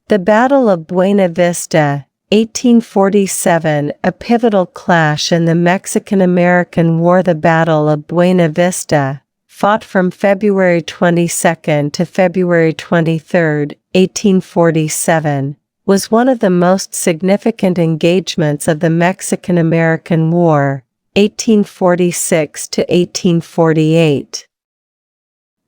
The Battle of Buena Vista, 1847, a pivotal clash in the Mexican-American War. The Battle of Buena Vista, fought from February 22 to February 23, 1847, was one of the most significant engagements of the Mexican-American War, 1846 to 1848.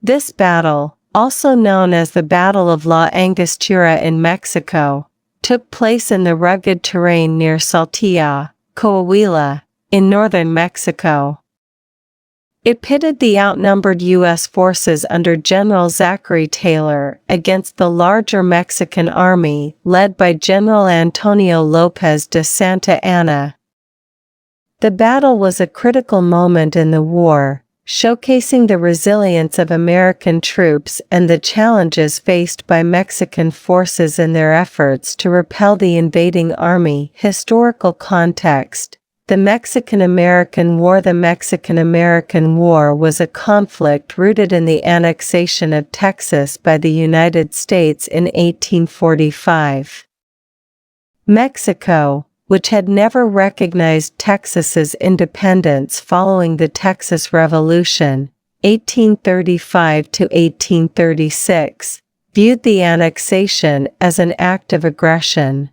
This battle, also known as the Battle of La Angostura in Mexico, took place in the rugged terrain near Saltillo, Coahuila, in northern Mexico. It pitted the outnumbered U.S. forces under General Zachary Taylor against the larger Mexican army led by General Antonio López de Santa Anna. The battle was a critical moment in the war, showcasing the resilience of American troops and the challenges faced by Mexican forces in their efforts to repel the invading army. Historical context: the Mexican-American War. The Mexican-American War was a conflict rooted in the annexation of Texas by the United States in 1845. Mexico, which had never recognized Texas's independence following the Texas Revolution, 1835 to 1836, viewed the annexation as an act of aggression.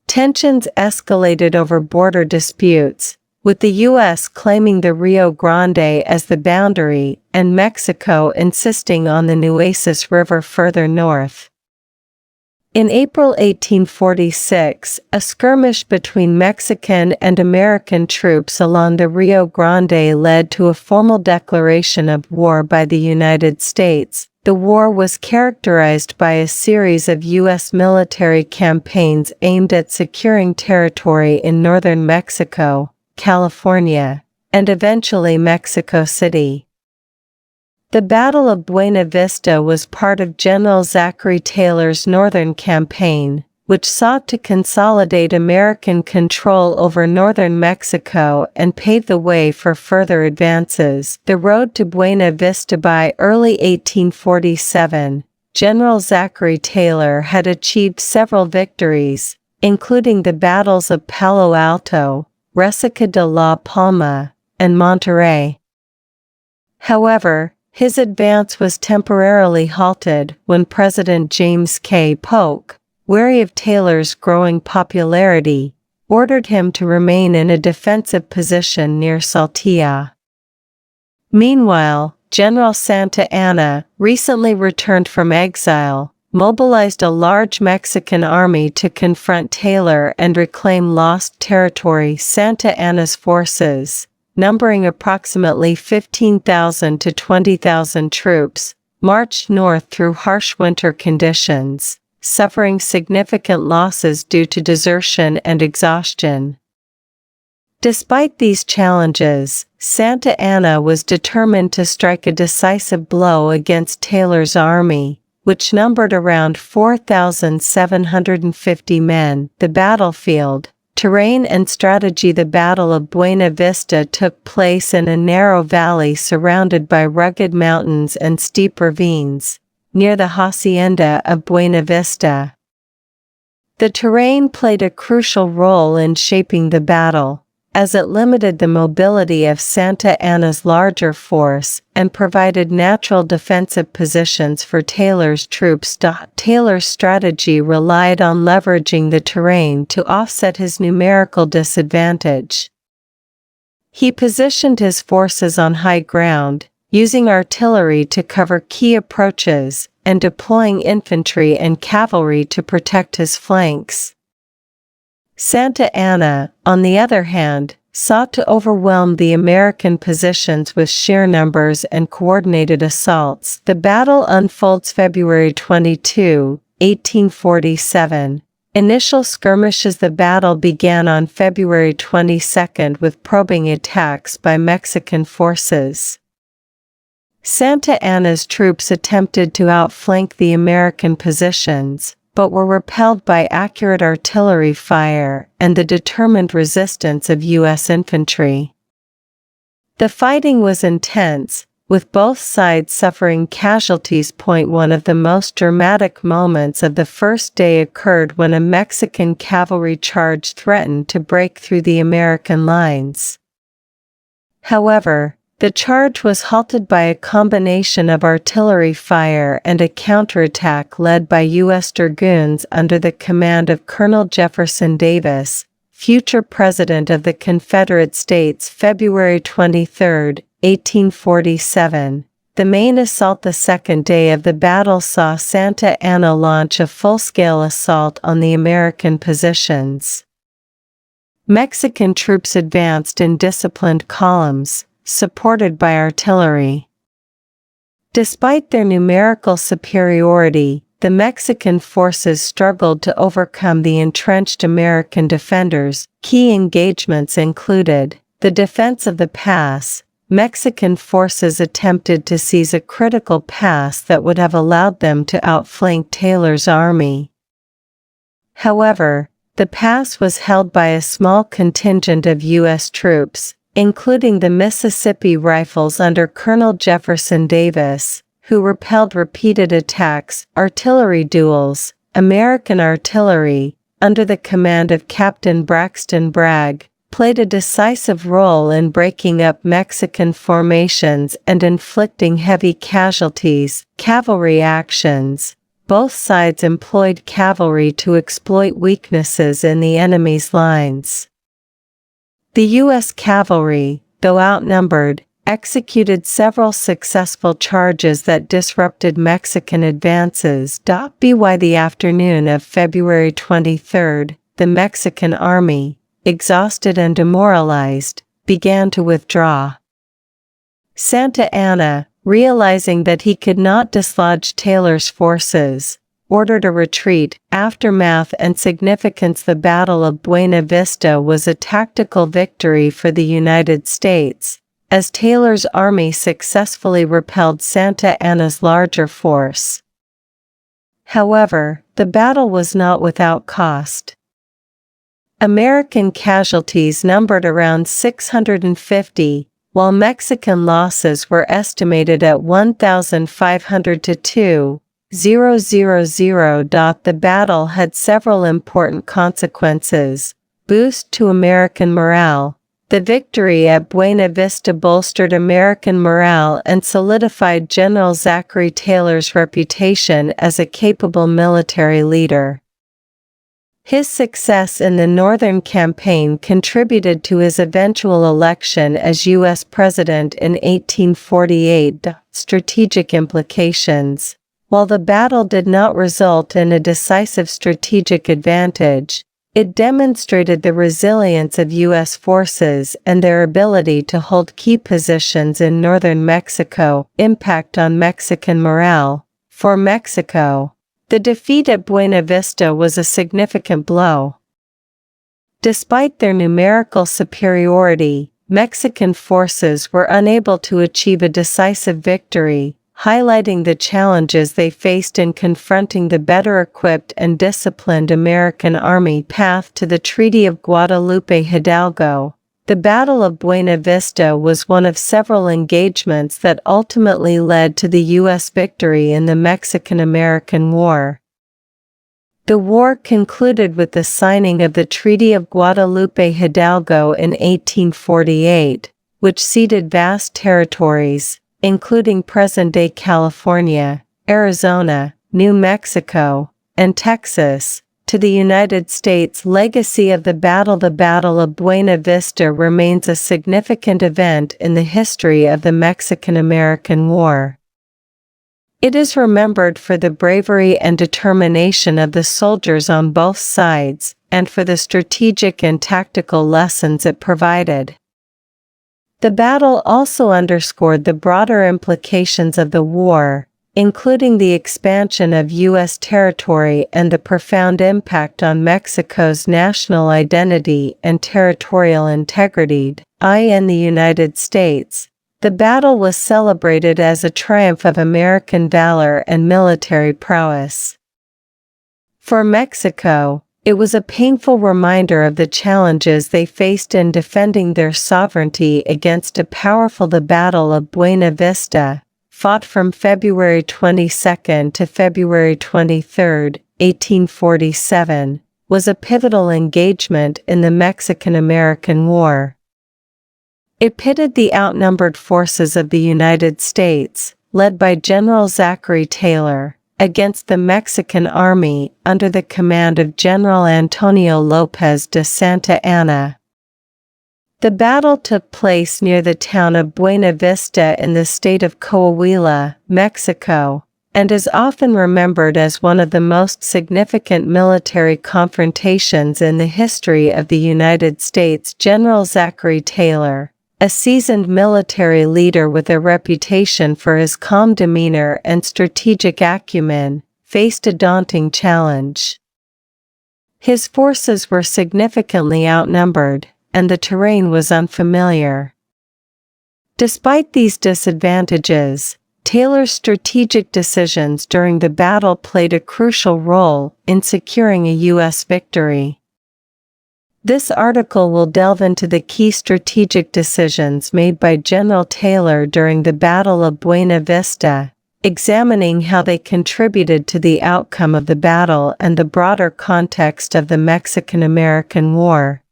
Tensions escalated over border disputes, with the U.S. claiming the Rio Grande as the boundary and Mexico insisting on the Nueces River further north. In April 1846, a skirmish between Mexican and American troops along the Rio Grande led to a formal declaration of war by the United States. The war was characterized by a series of U.S. military campaigns aimed at securing territory in northern Mexico, California, and eventually Mexico City. The Battle of Buena Vista was part of General Zachary Taylor's Northern Campaign, which sought to consolidate American control over northern Mexico and pave the way for further advances. The road to Buena Vista. By early 1847, General Zachary Taylor had achieved several victories, including the battles of Palo Alto, Resaca de la Palma, and Monterrey. However, his advance was temporarily halted when President James K. Polk, wary of Taylor's growing popularity, ordered him to remain in a defensive position near Saltillo. Meanwhile, General Santa Anna, recently returned from exile, mobilized a large Mexican army to confront Taylor and reclaim lost territory. Santa Anna's forces, numbering approximately 15,000 to 20,000 troops, marched north through harsh winter conditions, suffering significant losses due to desertion and exhaustion. Despite these challenges, Santa Anna was determined to strike a decisive blow against Taylor's army, which numbered around 4,750 men. The battlefield, terrain and strategy. The Battle of Buena Vista took place in a narrow valley surrounded by rugged mountains and steep ravines, near the hacienda of Buena Vista. The terrain played a crucial role in shaping the battle, as it limited the mobility of Santa Anna's larger force and provided natural defensive positions for Taylor's troops. Taylor's strategy relied on leveraging the terrain to offset his numerical disadvantage. He positioned his forces on high ground, using artillery to cover key approaches and deploying infantry and cavalry to protect his flanks. Santa Anna, on the other hand, sought to overwhelm the American positions with sheer numbers and coordinated assaults. The battle unfolds February 22, 1847. Initial skirmishes. The battle began on February 22 with probing attacks by Mexican forces. Santa Anna's troops attempted to outflank the American positions, but were repelled by accurate artillery fire and the determined resistance of U.S. infantry. The fighting was intense, with both sides suffering casualties. One of the most dramatic moments of the first day occurred when a Mexican cavalry charge threatened to break through the American lines. However, the charge was halted by a combination of artillery fire and a counterattack led by U.S. dragoons under the command of Colonel Jefferson Davis, future President of the Confederate States. February 23, 1847. The main assault. The second day of the battle saw Santa Anna launch a full-scale assault on the American positions. Mexican troops advanced in disciplined columns, supported by artillery. Despite their numerical superiority, the Mexican forces struggled to overcome the entrenched American defenders. Key engagements included the defense of the pass. Mexican forces attempted to seize a critical pass that would have allowed them to outflank Taylor's army. However, the pass was held by a small contingent of U.S. troops, including the Mississippi Rifles under Colonel Jefferson Davis, who repelled repeated attacks. Artillery duels. American artillery, under the command of Captain Braxton Bragg, played a decisive role in breaking up Mexican formations and inflicting heavy casualties. Cavalry actions. Both sides employed cavalry to exploit weaknesses in the enemy's lines. The U.S. cavalry, though outnumbered, executed several successful charges that disrupted Mexican advances. By the afternoon of February 23, the Mexican army, exhausted and demoralized, began to withdraw. Santa Anna, realizing that he could not dislodge Taylor's forces, ordered a retreat. Aftermath and significance. The Battle of Buena Vista was a tactical victory for the United States, as Taylor's army successfully repelled Santa Anna's larger force. However, the battle was not without cost. American casualties numbered around 650, while Mexican losses were estimated at 1,500 to 2,000. The battle had several important consequences. Boost to American morale. The victory at Buena Vista bolstered American morale and solidified General Zachary Taylor's reputation as a capable military leader. His success in the Northern Campaign contributed to his eventual election as U.S. President in 1848. Strategic implications. While the battle did not result in a decisive strategic advantage, it demonstrated the resilience of U.S. forces and their ability to hold key positions in northern Mexico. Impact on Mexican morale. For Mexico, the defeat at Buena Vista was a significant blow. Despite their numerical superiority, Mexican forces were unable to achieve a decisive victory, highlighting the challenges they faced in confronting the better equipped and disciplined American army. Path to the Treaty of Guadalupe Hidalgo. The Battle of Buena Vista was one of several engagements that ultimately led to the U.S. victory in the Mexican-American War. The war concluded with the signing of the Treaty of Guadalupe Hidalgo in 1848, which ceded vast territories, including present-day California, Arizona, New Mexico, and Texas, to the United States. Legacy of the battle. The Battle of Buena Vista remains a significant event in the history of the Mexican-American War. It is remembered for the bravery and determination of the soldiers on both sides, and for the strategic and tactical lessons it provided. The battle also underscored the broader implications of the war, including the expansion of U.S. territory and the profound impact on Mexico's national identity and territorial integrity. In the United States, the battle was celebrated as a triumph of American valor and military prowess. For Mexico, It was a painful reminder of the challenges they faced in defending their sovereignty against a powerful. The Battle of Buena Vista, fought from February 22 to February 23, 1847, was a pivotal engagement in the Mexican-American War. It pitted the outnumbered forces of the United States, led by General Zachary Taylor, against the Mexican army under the command of General Antonio López de Santa Anna. The battle took place near the town of Buena Vista in the state of Coahuila, Mexico, and is often remembered as one of the most significant military confrontations in the history of the United States. General Zachary Taylor, a seasoned military leader with a reputation for his calm demeanor and strategic acumen, faced a daunting challenge. His forces were significantly outnumbered, and the terrain was unfamiliar. Despite these disadvantages, Taylor's strategic decisions during the battle played a crucial role in securing a U.S. victory. This article will delve into the key strategic decisions made by General Taylor during the Battle of Buena Vista, examining how they contributed to the outcome of the battle and the broader context of the Mexican-American War.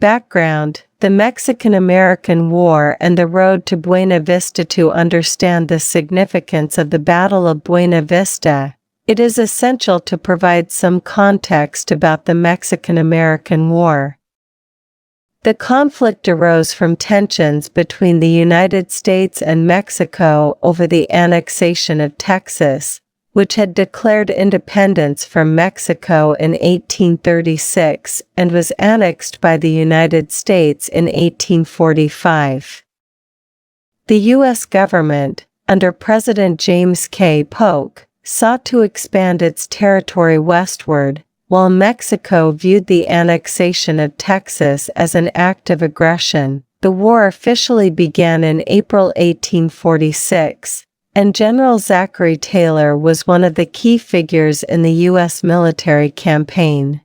Background: the Mexican-American War and the road to Buena Vista. To understand the significance of the Battle of Buena Vista, it is essential to provide some context about the Mexican-American War. The conflict arose from tensions between the United States and Mexico over the annexation of Texas, which had declared independence from Mexico in 1836 and was annexed by the United States in 1845. The U.S. government, under President James K. Polk, sought to expand its territory westward, while Mexico viewed the annexation of Texas as an act of aggression. The war officially began in April 1846, and General Zachary Taylor was one of the key figures in the U.S. military campaign.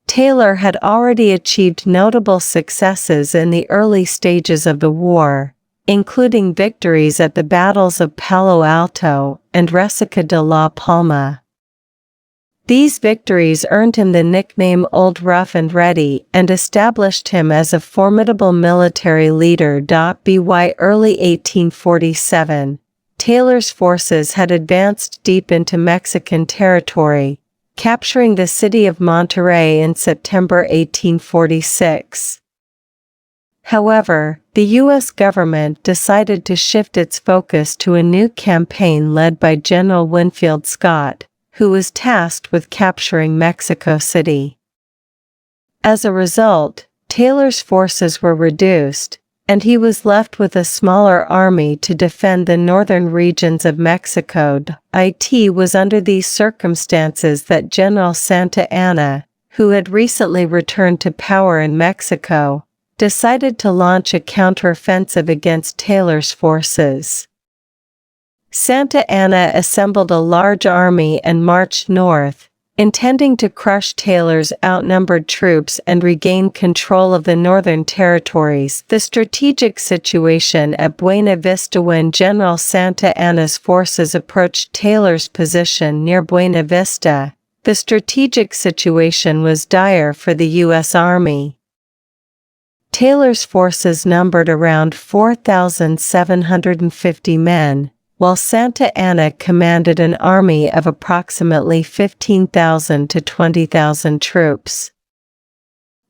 Taylor had already achieved notable successes in the early stages of the war, including victories at the battles of Palo Alto and Resaca de la Palma. These victories earned him the nickname Old Rough and Ready and established him as a formidable military leader. By early 1847, Taylor's forces had advanced deep into Mexican territory, capturing the city of Monterrey in September 1846. However, the U.S. government decided to shift its focus to a new campaign led by General Winfield Scott, who was tasked with capturing Mexico City. As a result, Taylor's forces were reduced, and he was left with a smaller army to defend the northern regions of Mexico. It was under these circumstances that General Santa Anna, who had recently returned to power in Mexico, decided to launch a counteroffensive against Taylor's forces. Santa Anna assembled a large army and marched north, intending to crush Taylor's outnumbered troops and regain control of the northern territories. The strategic situation at Buena Vista: when General Santa Anna's forces approached Taylor's position near Buena Vista, the strategic situation was dire for the U.S. Army. Taylor's forces numbered around 4,750 men, while Santa Anna commanded an army of approximately 15,000 to 20,000 troops.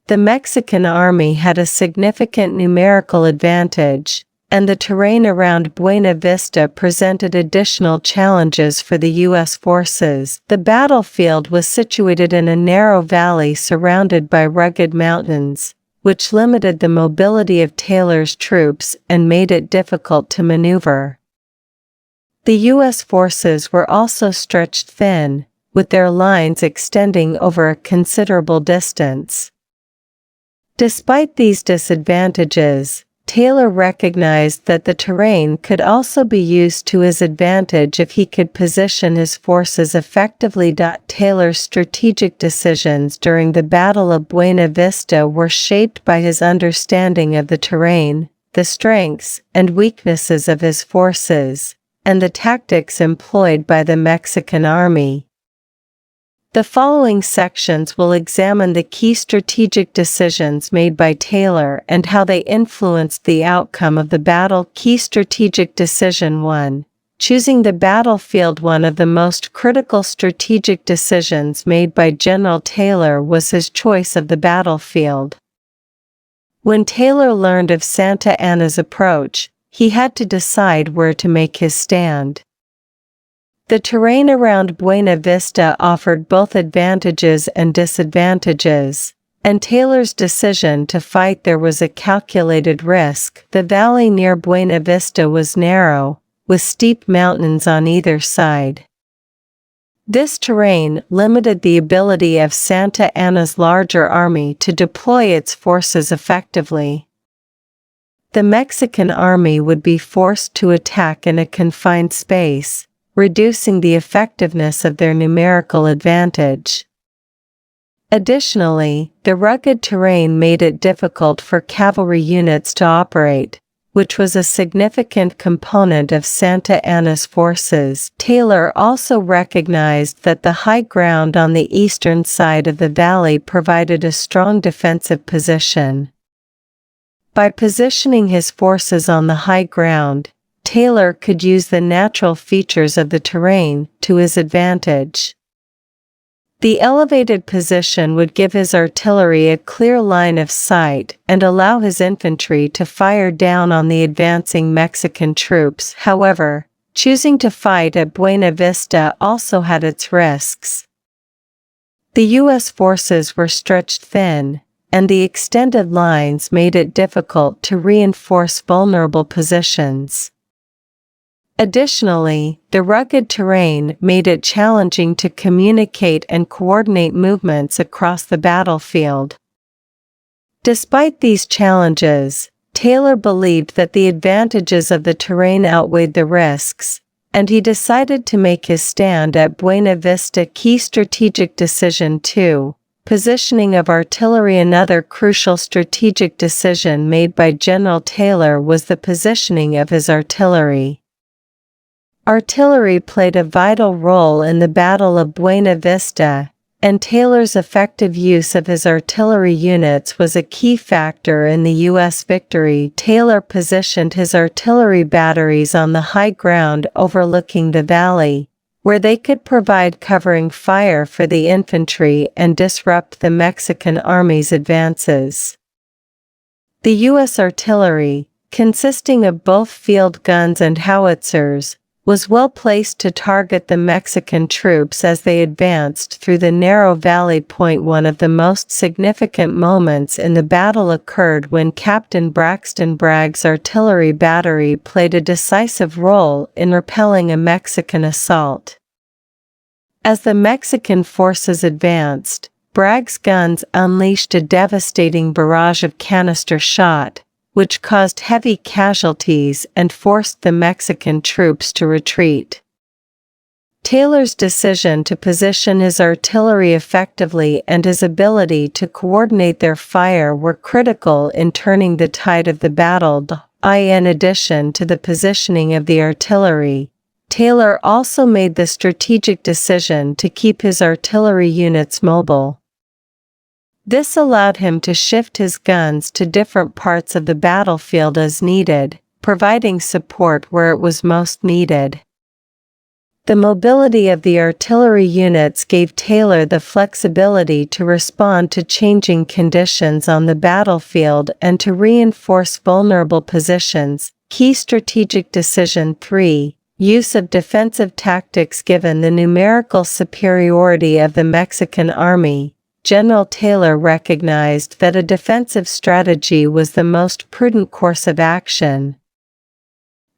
The Mexican army had a significant numerical advantage, and the terrain around Buena Vista presented additional challenges for the U.S. forces. The battlefield was situated in a narrow valley surrounded by rugged mountains, which limited the mobility of Taylor's troops and made it difficult to maneuver. The U.S. forces were also stretched thin, with their lines extending over a considerable distance. Despite these disadvantages, Taylor recognized that the terrain could also be used to his advantage if he could position his forces effectively. Taylor's strategic decisions during the Battle of Buena Vista were shaped by his understanding of the terrain, the strengths and weaknesses of his forces, and the tactics employed by the Mexican army. The following sections will examine the key strategic decisions made by Taylor and how they influenced the outcome of the battle. Key strategic decision 1. Choosing the battlefield. One of the most critical strategic decisions made by General Taylor was his choice of the battlefield. When Taylor learned of Santa Anna's approach, he had to decide where to make his stand. The terrain around Buena Vista offered both advantages and disadvantages, and Taylor's decision to fight there was a calculated risk. The valley near Buena Vista was narrow, with steep mountains on either side. This terrain limited the ability of Santa Anna's larger army to deploy its forces effectively. The Mexican army would be forced to attack in a confined space, reducing the effectiveness of their numerical advantage. Additionally, the rugged terrain made it difficult for cavalry units to operate, which was a significant component of Santa Anna's forces. Taylor also recognized that the high ground on the eastern side of the valley provided a strong defensive position. By positioning his forces on the high ground, Taylor could use the natural features of the terrain to his advantage. The elevated position would give his artillery a clear line of sight and allow his infantry to fire down on the advancing Mexican troops. However, choosing to fight at Buena Vista also had its risks. The U.S. forces were stretched thin, and the extended lines made it difficult to reinforce vulnerable positions. Additionally, the rugged terrain made it challenging to communicate and coordinate movements across the battlefield. Despite these challenges, Taylor believed that the advantages of the terrain outweighed the risks, and he decided to make his stand at Buena Vista. Key strategic decision 2. Positioning of artillery. Another crucial strategic decision made by General Taylor was the positioning of his artillery. Artillery played a vital role in the Battle of Buena Vista, and Taylor's effective use of his artillery units was a key factor in the U.S. victory. Taylor positioned his artillery batteries on the high ground overlooking the valley, where they could provide covering fire for the infantry and disrupt the Mexican army's advances. The U.S. artillery, consisting of both field guns and howitzers, was well placed to target the Mexican troops as they advanced through the narrow valley. One of the most significant moments in the battle occurred when Captain Braxton Bragg's artillery battery played a decisive role in repelling a Mexican assault. As the Mexican forces advanced, Bragg's guns unleashed a devastating barrage of canister shot, which caused heavy casualties and forced the Mexican troops to retreat. Taylor's decision to position his artillery effectively and his ability to coordinate their fire were critical in turning the tide of the battle. In addition to the positioning of the artillery, Taylor also made the strategic decision to keep his artillery units mobile. This allowed him to shift his guns to different parts of the battlefield as needed, providing support where it was most needed. The mobility of the artillery units gave Taylor the flexibility to respond to changing conditions on the battlefield and to reinforce vulnerable positions. Key strategic decision 3. Use of defensive tactics. Given the numerical superiority of the Mexican army, General Taylor recognized that a defensive strategy was the most prudent course of action.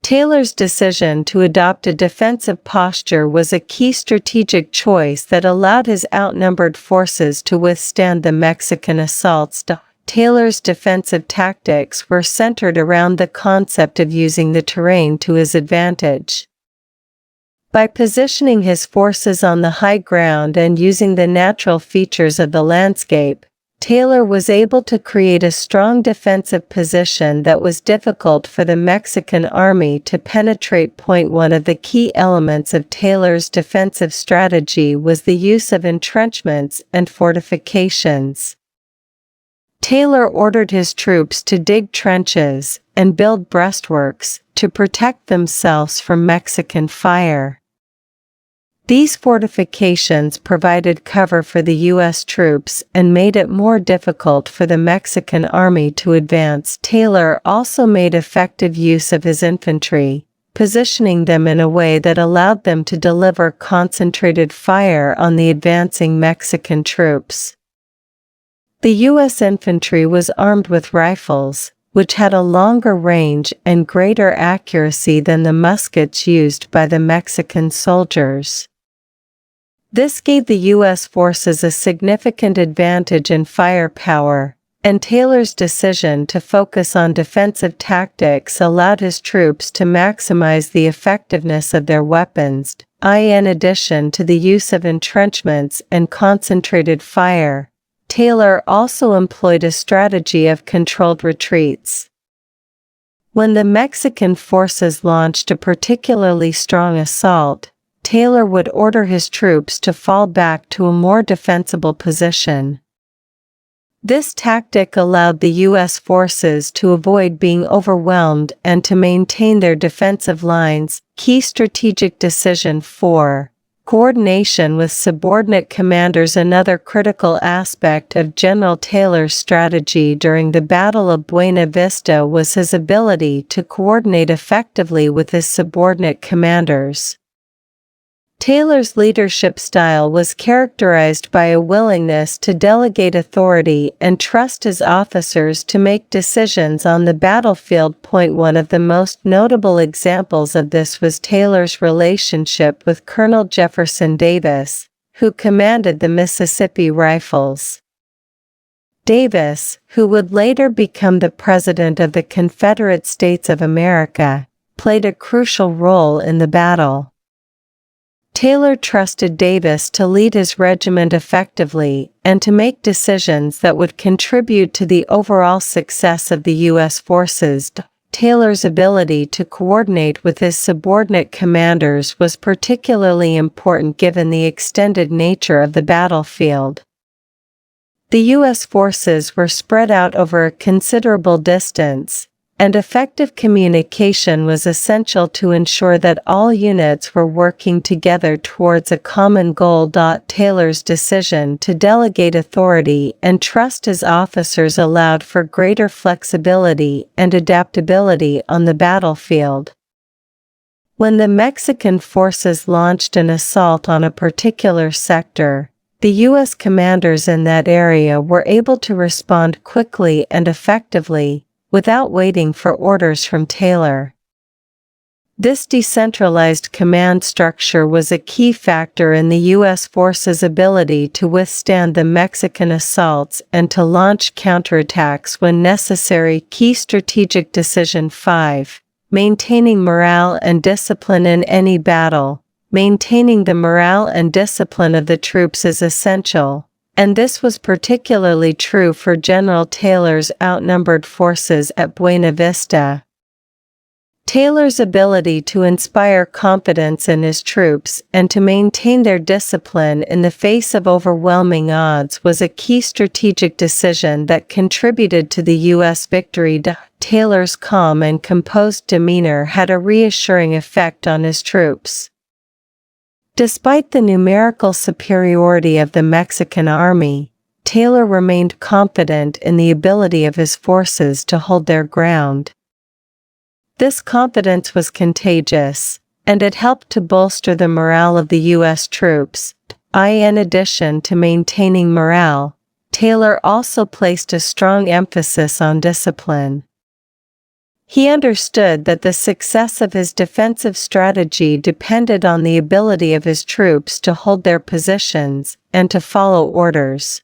Taylor's decision to adopt a defensive posture was a key strategic choice that allowed his outnumbered forces to withstand the Mexican assaults. Taylor's defensive tactics were centered around the concept of using the terrain to his advantage. By positioning his forces on the high ground and using the natural features of the landscape, Taylor was able to create a strong defensive position that was difficult for the Mexican army to penetrate. One of the key elements of Taylor's defensive strategy was the use of entrenchments and fortifications. Taylor ordered his troops to dig trenches and build breastworks to protect themselves from Mexican fire. These fortifications provided cover for the U.S. troops and made it more difficult for the Mexican army to advance. Taylor also made effective use of his infantry, positioning them in a way that allowed them to deliver concentrated fire on the advancing Mexican troops. The U.S. infantry was armed with rifles, which had a longer range and greater accuracy than the muskets used by the Mexican soldiers. This gave the U.S. forces a significant advantage in firepower, and Taylor's decision to focus on defensive tactics allowed his troops to maximize the effectiveness of their weapons. In addition to the use of entrenchments and concentrated fire, Taylor also employed a strategy of controlled retreats. When the Mexican forces launched a particularly strong assault, Taylor would order his troops to fall back to a more defensible position. This tactic allowed the U.S. forces to avoid being overwhelmed and to maintain their defensive lines. Key strategic decision 4. Coordination with subordinate commanders. Another critical aspect of General Taylor's strategy during the Battle of Buena Vista was his ability to coordinate effectively with his subordinate commanders. Taylor's leadership style was characterized by a willingness to delegate authority and trust his officers to make decisions on the battlefield. One of the most notable examples of this was Taylor's relationship with Colonel Jefferson Davis, who commanded the Mississippi Rifles. Davis, who would later become the President of the Confederate States of America, played a crucial role in the battle. Taylor trusted Davis to lead his regiment effectively and to make decisions that would contribute to the overall success of the U.S. forces. Taylor's ability to coordinate with his subordinate commanders was particularly important given the extended nature of the battlefield. The U.S. forces were spread out over a considerable distance, and effective communication was essential to ensure that all units were working together towards a common goal. Taylor's decision to delegate authority and trust his officers allowed for greater flexibility and adaptability on the battlefield. When the Mexican forces launched an assault on a particular sector, the U.S. commanders in that area were able to respond quickly and effectively, without waiting for orders from Taylor. This decentralized command structure was a key factor in the U.S. forces' ability to withstand the Mexican assaults and to launch counterattacks when necessary. Key strategic decision 5. Maintaining morale and discipline in any battle. Maintaining the morale and discipline of the troops is essential, and this was particularly true for General Taylor's outnumbered forces at Buena Vista. Taylor's ability to inspire confidence in his troops and to maintain their discipline in the face of overwhelming odds was a key strategic decision that contributed to the U.S. victory. Taylor's calm and composed demeanor had a reassuring effect on his troops. Despite the numerical superiority of the Mexican army, Taylor remained confident in the ability of his forces to hold their ground. This confidence was contagious, and it helped to bolster the morale of the U.S. troops. In addition to maintaining morale, Taylor also placed a strong emphasis on discipline. He understood that the success of his defensive strategy depended on the ability of his troops to hold their positions and to follow orders.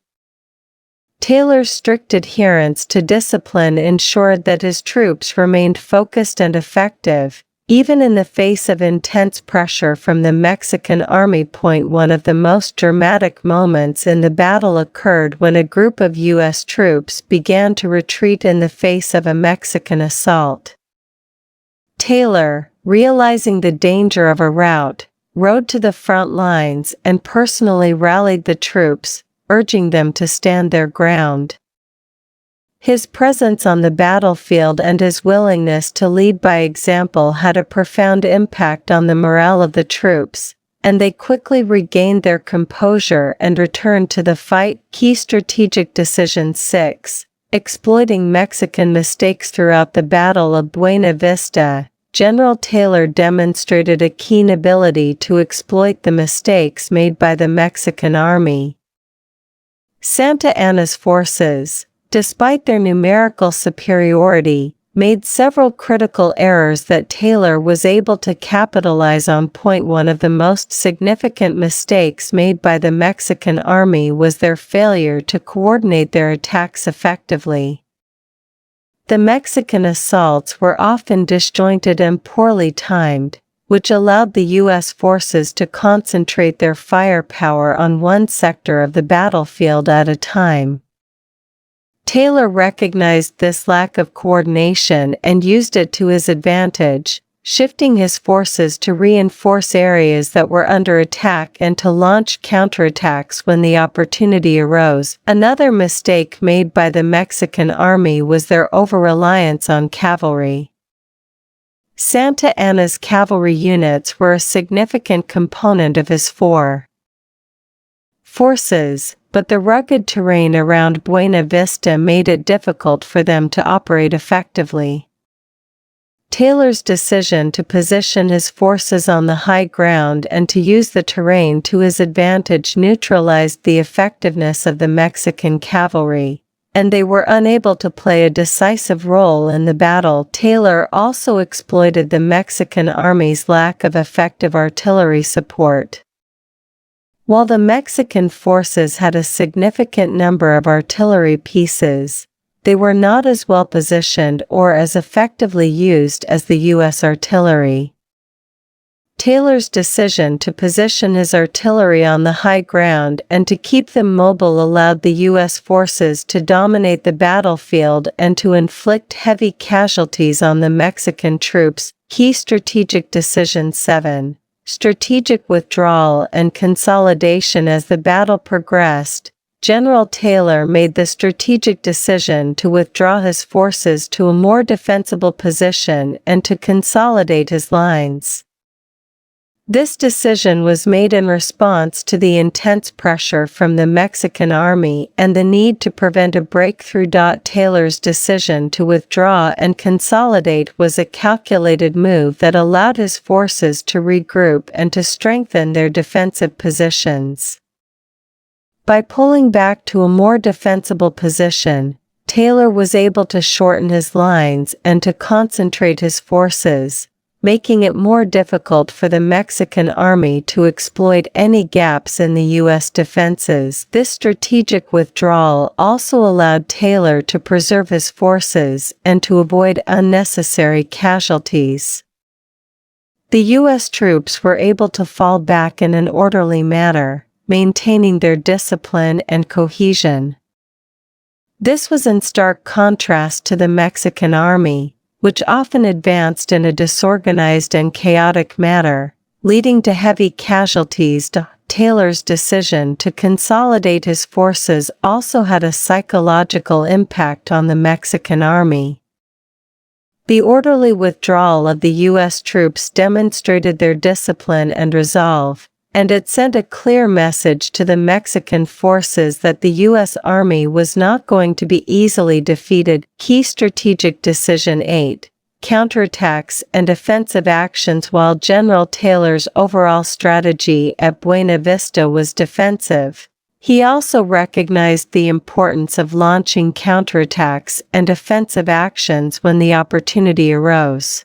Taylor's strict adherence to discipline ensured that his troops remained focused and effective, even in the face of intense pressure from the Mexican army. One of the most dramatic moments in the battle occurred when a group of U.S. troops began to retreat in the face of a Mexican assault. Taylor, realizing the danger of a rout, rode to the front lines and personally rallied the troops, urging them to stand their ground. His presence on the battlefield and his willingness to lead by example had a profound impact on the morale of the troops, and they quickly regained their composure and returned to the fight. Key strategic decision 6. Exploiting Mexican mistakes. Throughout the Battle of Buena Vista, General Taylor demonstrated a keen ability to exploit the mistakes made by the Mexican army. Santa Anna's forces, despite their numerical superiority, made several critical errors that Taylor was able to capitalize on. One of the most significant mistakes made by the Mexican army was their failure to coordinate their attacks effectively. The Mexican assaults were often disjointed and poorly timed, which allowed the U.S. forces to concentrate their firepower on one sector of the battlefield at a time. Taylor recognized this lack of coordination and used it to his advantage, shifting his forces to reinforce areas that were under attack and to launch counterattacks when the opportunity arose. Another mistake made by the Mexican army was their over-reliance on cavalry. Santa Anna's cavalry units were a significant component of his forces, but the rugged terrain around Buena Vista made it difficult for them to operate effectively. Taylor's decision to position his forces on the high ground and to use the terrain to his advantage neutralized the effectiveness of the Mexican cavalry, and they were unable to play a decisive role in the battle. Taylor also exploited the Mexican army's lack of effective artillery support. While the Mexican forces had a significant number of artillery pieces, they were not as well positioned or as effectively used as the U.S. artillery. Taylor's decision to position his artillery on the high ground and to keep them mobile allowed the U.S. forces to dominate the battlefield and to inflict heavy casualties on the Mexican troops. Key strategic decision 7. Strategic withdrawal and consolidation. As the battle progressed, General Taylor made the strategic decision to withdraw his forces to a more defensible position and to consolidate his lines. This decision was made in response to the intense pressure from the Mexican army and the need to prevent a breakthrough. Taylor's decision to withdraw and consolidate was a calculated move that allowed his forces to regroup and to strengthen their defensive positions. By pulling back to a more defensible position, Taylor was able to shorten his lines and to concentrate his forces, making it more difficult for the Mexican army to exploit any gaps in the U.S. defenses. This strategic withdrawal also allowed Taylor to preserve his forces and to avoid unnecessary casualties. The U.S. troops were able to fall back in an orderly manner, maintaining their discipline and cohesion. This was in stark contrast to the Mexican army, which often advanced in a disorganized and chaotic manner, leading to heavy casualties. Taylor's decision to consolidate his forces also had a psychological impact on the Mexican army. The orderly withdrawal of the U.S. troops demonstrated their discipline and resolve, and it sent a clear message to the Mexican forces that the U.S. Army was not going to be easily defeated. Key strategic decision 8. Counterattacks and offensive actions. While General Taylor's overall strategy at Buena Vista was defensive, he also recognized the importance of launching counterattacks and offensive actions when the opportunity arose.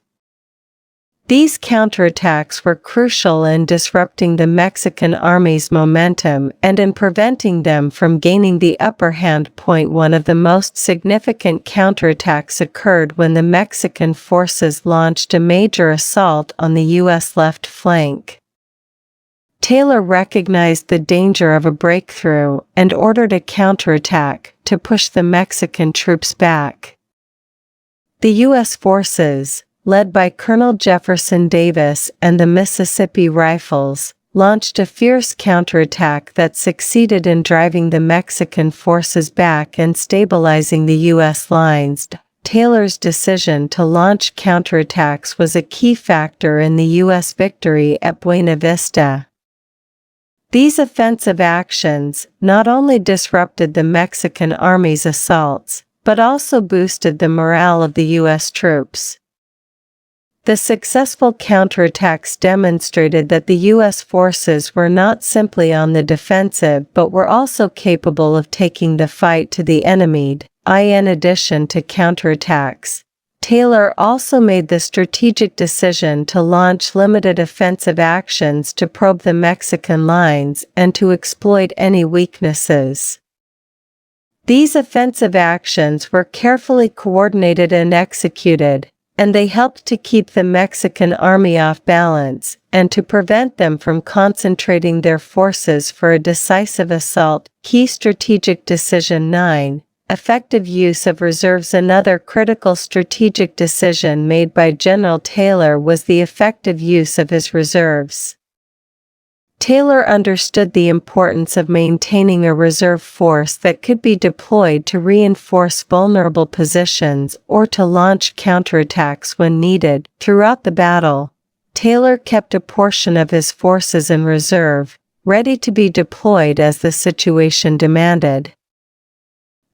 These counterattacks were crucial in disrupting the Mexican army's momentum and in preventing them from gaining the upper hand. One of the most significant counterattacks occurred when the Mexican forces launched a major assault on the U.S. left flank. Taylor recognized the danger of a breakthrough and ordered a counterattack to push the Mexican troops back. The U.S. forces, led by Colonel Jefferson Davis and the Mississippi Rifles, launched a fierce counterattack that succeeded in driving the Mexican forces back and stabilizing the U.S. lines. Taylor's decision to launch counterattacks was a key factor in the U.S. victory at Buena Vista. These offensive actions not only disrupted the Mexican army's assaults, but also boosted the morale of the U.S. troops. The successful counterattacks demonstrated that the U.S. forces were not simply on the defensive but were also capable of taking the fight to the enemy. In addition to counterattacks, Taylor also made the strategic decision to launch limited offensive actions to probe the Mexican lines and to exploit any weaknesses. These offensive actions were carefully coordinated and executed, and they helped to keep the Mexican army off balance and to prevent them from concentrating their forces for a decisive assault. Key strategic decision 9. Effective use of reserves. Another critical strategic decision made by General Taylor was the effective use of his reserves. Taylor understood the importance of maintaining a reserve force that could be deployed to reinforce vulnerable positions or to launch counterattacks when needed. Throughout the battle, Taylor kept a portion of his forces in reserve, ready to be deployed as the situation demanded.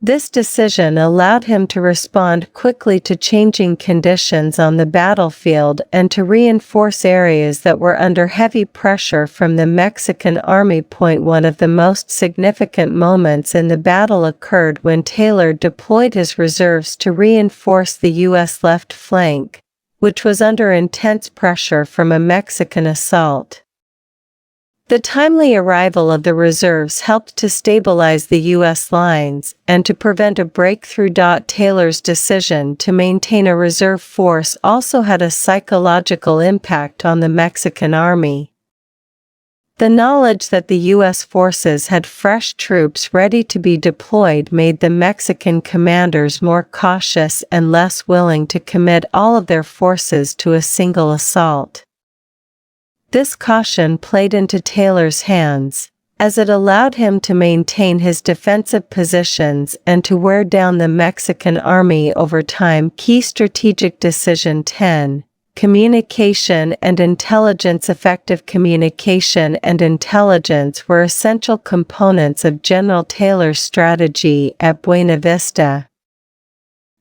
This decision allowed him to respond quickly to changing conditions on the battlefield and to reinforce areas that were under heavy pressure from the Mexican army. One of the most significant moments in the battle occurred when Taylor deployed his reserves to reinforce the U.S. left flank, which was under intense pressure from a Mexican assault. The timely arrival of the reserves helped to stabilize the U.S. lines and to prevent a breakthrough. Taylor's decision to maintain a reserve force also had a psychological impact on the Mexican army. The knowledge that the U.S. forces had fresh troops ready to be deployed made the Mexican commanders more cautious and less willing to commit all of their forces to a single assault. This caution played into Taylor's hands, as it allowed him to maintain his defensive positions and to wear down the Mexican army over time. Key strategic decision 10. Communication and intelligence. Effective communication and intelligence were essential components of General Taylor's strategy at Buena Vista.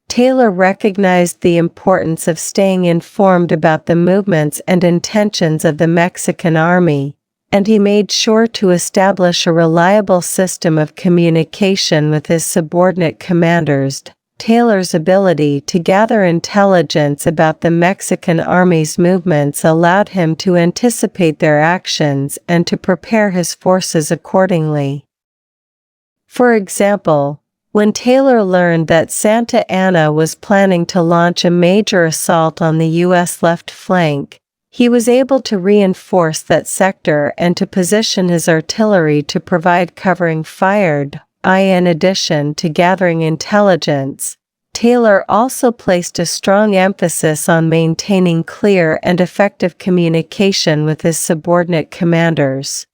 Taylor recognized the importance of staying informed about the movements and intentions of the Mexican army, and he made sure to establish a reliable system of communication with his subordinate commanders. Taylor's ability to gather intelligence about the Mexican army's movements allowed him to anticipate their actions and to prepare his forces accordingly. For example, when Taylor learned that Santa Anna was planning to launch a major assault on the U.S. left flank, he was able to reinforce that sector and to position his artillery to provide covering fire. In addition to gathering intelligence, Taylor also placed a strong emphasis on maintaining clear and effective communication with his subordinate commanders.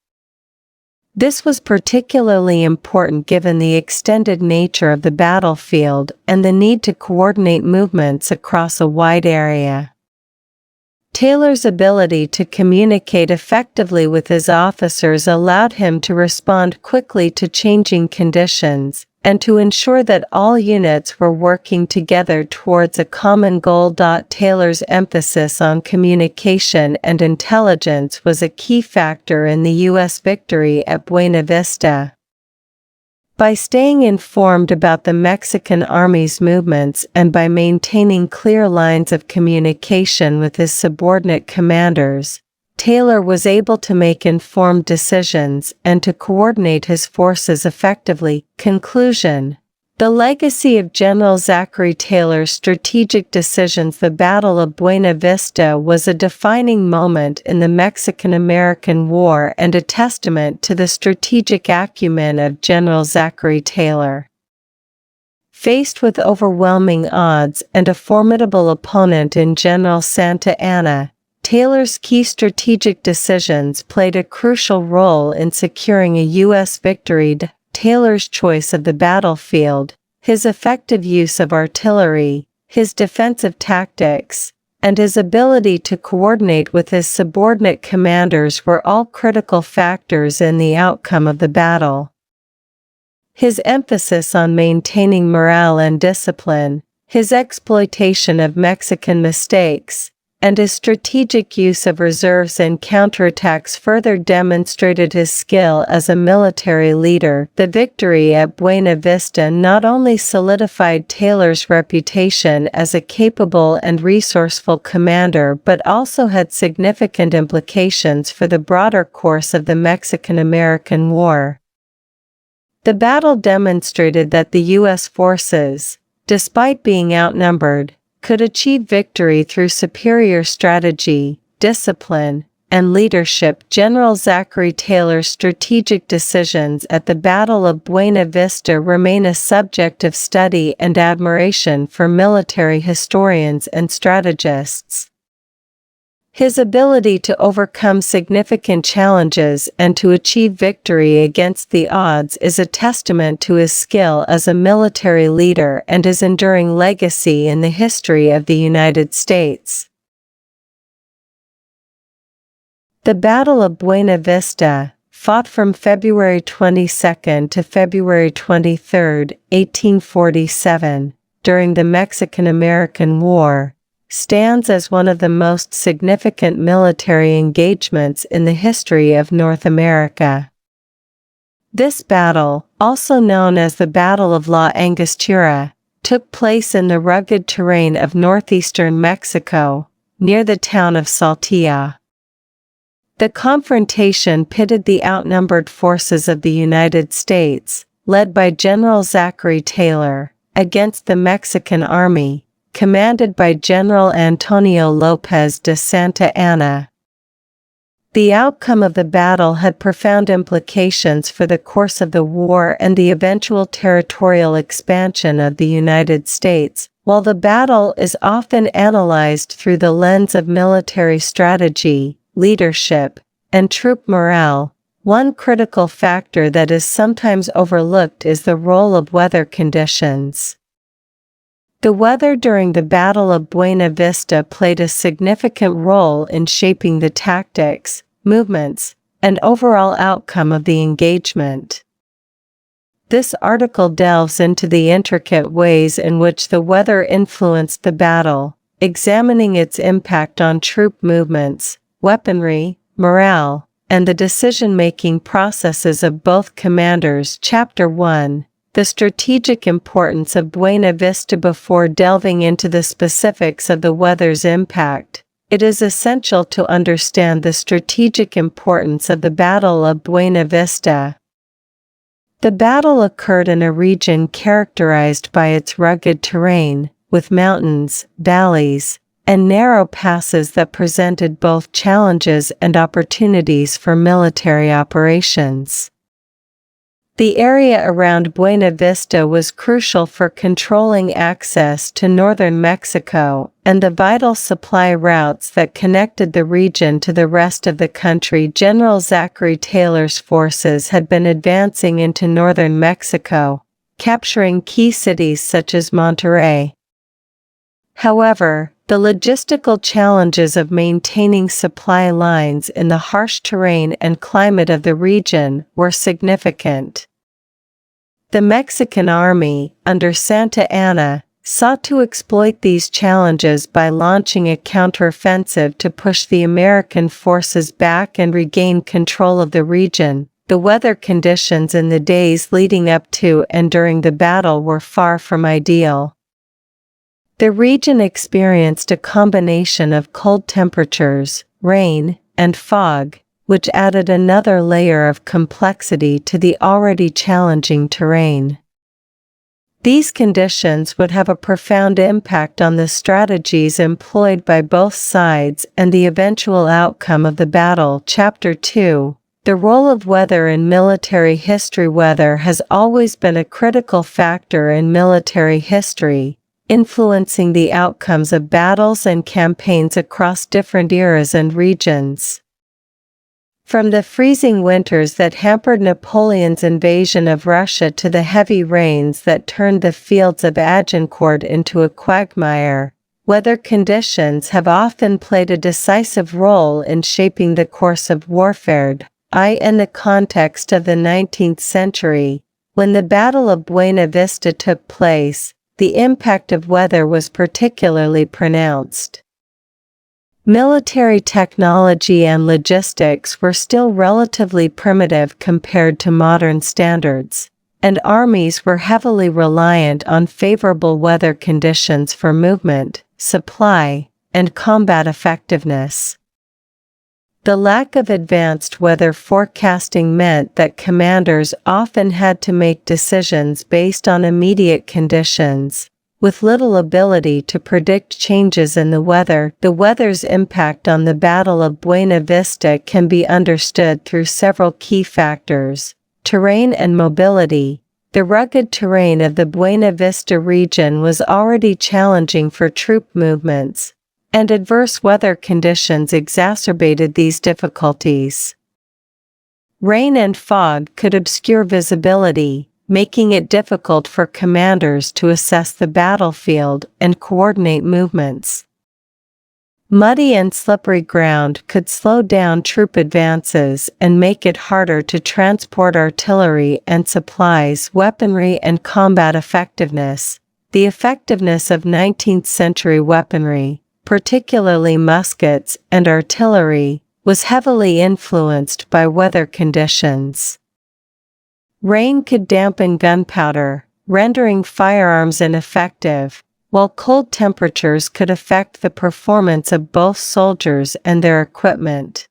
This was particularly important given the extended nature of the battlefield and the need to coordinate movements across a wide area. Taylor's ability to communicate effectively with his officers allowed him to respond quickly to changing conditions and to ensure that all units were working together towards a common goal. Taylor's emphasis on communication and intelligence was a key factor in the U.S. victory at Buena Vista. By staying informed about the Mexican Army's movements and by maintaining clear lines of communication with his subordinate commanders, Taylor was able to make informed decisions and to coordinate his forces effectively. Conclusion. The legacy of General Zachary Taylor's strategic decisions. The Battle of Buena Vista was a defining moment in the Mexican-American War and a testament to the strategic acumen of General Zachary Taylor. Faced with overwhelming odds and a formidable opponent in General Santa Anna, Taylor's key strategic decisions played a crucial role in securing a U.S. victory. Taylor's choice of the battlefield, his effective use of artillery, his defensive tactics, and his ability to coordinate with his subordinate commanders were all critical factors in the outcome of the battle. His emphasis on maintaining morale and discipline, his exploitation of Mexican mistakes, and his strategic use of reserves and counterattacks further demonstrated his skill as a military leader. The victory at Buena Vista not only solidified Taylor's reputation as a capable and resourceful commander but also had significant implications for the broader course of the Mexican-American War. The battle demonstrated that the U.S. forces, despite being outnumbered, could achieve victory through superior strategy, discipline, and leadership. General Zachary Taylor's strategic decisions at the Battle of Buena Vista remain a subject of study and admiration for military historians and strategists. His ability to overcome significant challenges and to achieve victory against the odds is a testament to his skill as a military leader and his enduring legacy in the history of the United States. The Battle of Buena Vista, fought from February 22 to February 23, 1847, during the Mexican-American War, stands as one of the most significant military engagements in the history of North America. This battle, also known as the Battle of La Angostura, took place in the rugged terrain of northeastern Mexico, near the town of Saltillo. The confrontation pitted the outnumbered forces of the United States, led by General Zachary Taylor, against the Mexican Army, commanded by General Antonio López de Santa Anna. The outcome of the battle had profound implications for the course of the war and the eventual territorial expansion of the United States. While the battle is often analyzed through the lens of military strategy, leadership, and troop morale, one critical factor that is sometimes overlooked is the role of weather conditions. The weather during the Battle of Buena Vista played a significant role in shaping the tactics, movements, and overall outcome of the engagement. This article delves into the intricate ways in which the weather influenced the battle, examining its impact on troop movements, weaponry, morale, and the decision-making processes of both commanders. Chapter 1. The strategic importance of Buena Vista. Before delving into the specifics of the weather's impact, it is essential to understand the strategic importance of the Battle of Buena Vista. The battle occurred in a region characterized by its rugged terrain, with mountains, valleys, and narrow passes that presented both challenges and opportunities for military operations. The area around Buena Vista was crucial for controlling access to northern Mexico and the vital supply routes that connected the region to the rest of the country. General Zachary Taylor's forces had been advancing into northern Mexico, capturing key cities such as Monterrey. However, the logistical challenges of maintaining supply lines in the harsh terrain and climate of the region were significant. The Mexican Army, under Santa Anna, sought to exploit these challenges by launching a counteroffensive to push the American forces back and regain control of the region. the weather conditions in the days leading up to and during the battle were far from ideal. The region experienced a combination of cold temperatures, rain, and fog, which added another layer of complexity to the already challenging terrain. These conditions would have a profound impact on the strategies employed by both sides and the eventual outcome of the battle. Chapter 2. The role of weather in military history. Weather has always been a critical factor in military history, influencing the outcomes of battles and campaigns across different eras and regions. From the freezing winters that hampered Napoleon's invasion of Russia to the heavy rains that turned the fields of Agincourt into a quagmire, weather conditions have often played a decisive role in shaping the course of warfare. In the context of the 19th century, when the Battle of Buena Vista took place, the impact of weather was particularly pronounced. Military technology and logistics were still relatively primitive compared to modern standards, and armies were heavily reliant on favorable weather conditions for movement, supply, and combat effectiveness. The lack of advanced weather forecasting meant that commanders often had to make decisions based on immediate conditions, with little ability to predict changes in the weather. The weather's impact on the Battle of Buena Vista can be understood through several key factors: terrain and mobility. The rugged terrain of the Buena Vista region was already challenging for troop movements, and adverse weather conditions exacerbated these difficulties. Rain and fog could obscure visibility, making it difficult for commanders to assess the battlefield and coordinate movements. Muddy and slippery ground could slow down troop advances and make it harder to transport artillery and supplies. Weaponry and combat effectiveness. The effectiveness of 19th century weaponry, particularly muskets and artillery, was heavily influenced by weather conditions. Rain could dampen gunpowder, rendering firearms ineffective, while cold temperatures could affect the performance of both soldiers and their equipment.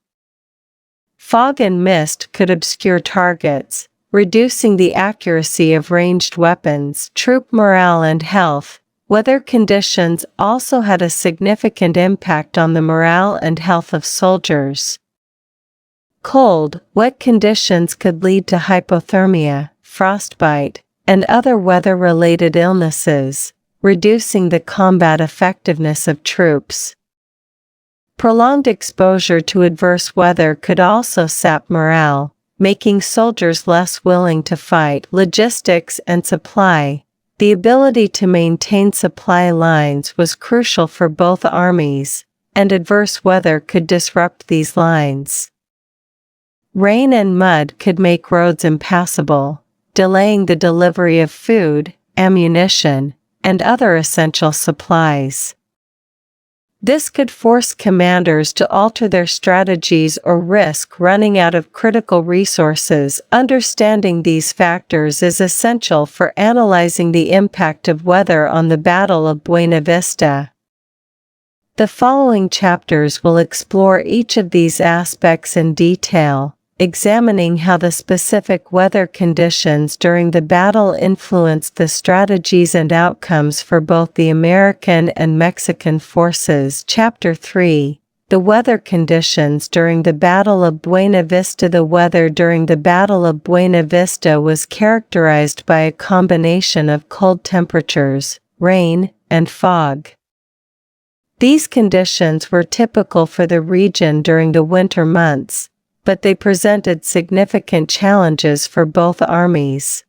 Fog and mist could obscure targets, reducing the accuracy of ranged weapons. Troop morale and health. Weather conditions also had a significant impact on the morale and health of soldiers. Cold, wet conditions could lead to hypothermia, frostbite, and other weather-related illnesses, reducing the combat effectiveness of troops. Prolonged exposure to adverse weather could also sap morale, making soldiers less willing to fight. Logistics and supply. The ability to maintain supply lines was crucial for both armies, and adverse weather could disrupt these lines. Rain and mud could make roads impassable, delaying the delivery of food, ammunition, and other essential supplies. This could force commanders to alter their strategies or risk running out of critical resources. Understanding these factors is essential for analyzing the impact of weather on the Battle of Buena Vista. The following chapters will explore each of these aspects in detail, examining how the specific weather conditions during the battle influenced the strategies and outcomes for both the American and Mexican forces. Chapter 3. The weather conditions during the Battle of Buena Vista. The weather during the Battle of Buena Vista was characterized by a combination of cold temperatures, rain, and fog. These conditions were typical for the region during the winter months, but they presented significant challenges for both armies.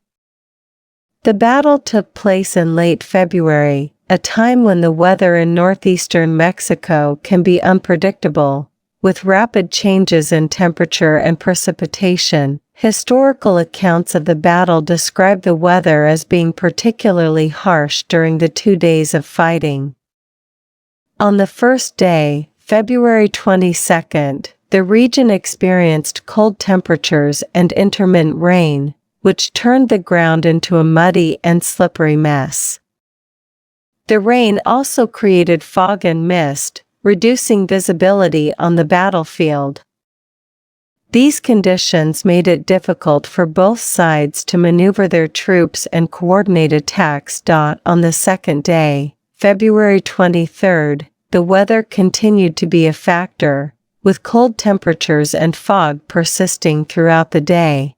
The battle took place in late February, a time when the weather in northeastern Mexico can be unpredictable, with rapid changes in temperature and precipitation. Historical accounts of the battle describe the weather as being particularly harsh during the 2 days of fighting. On the first day, February 22, the region experienced cold temperatures and intermittent rain, which turned the ground into a muddy and slippery mess. The rain also created fog and mist, reducing visibility on the battlefield. These conditions made it difficult for both sides to maneuver their troops and coordinate attacks. On the second day, February 23, the weather continued to be a factor, with cold temperatures and fog persisting throughout the day.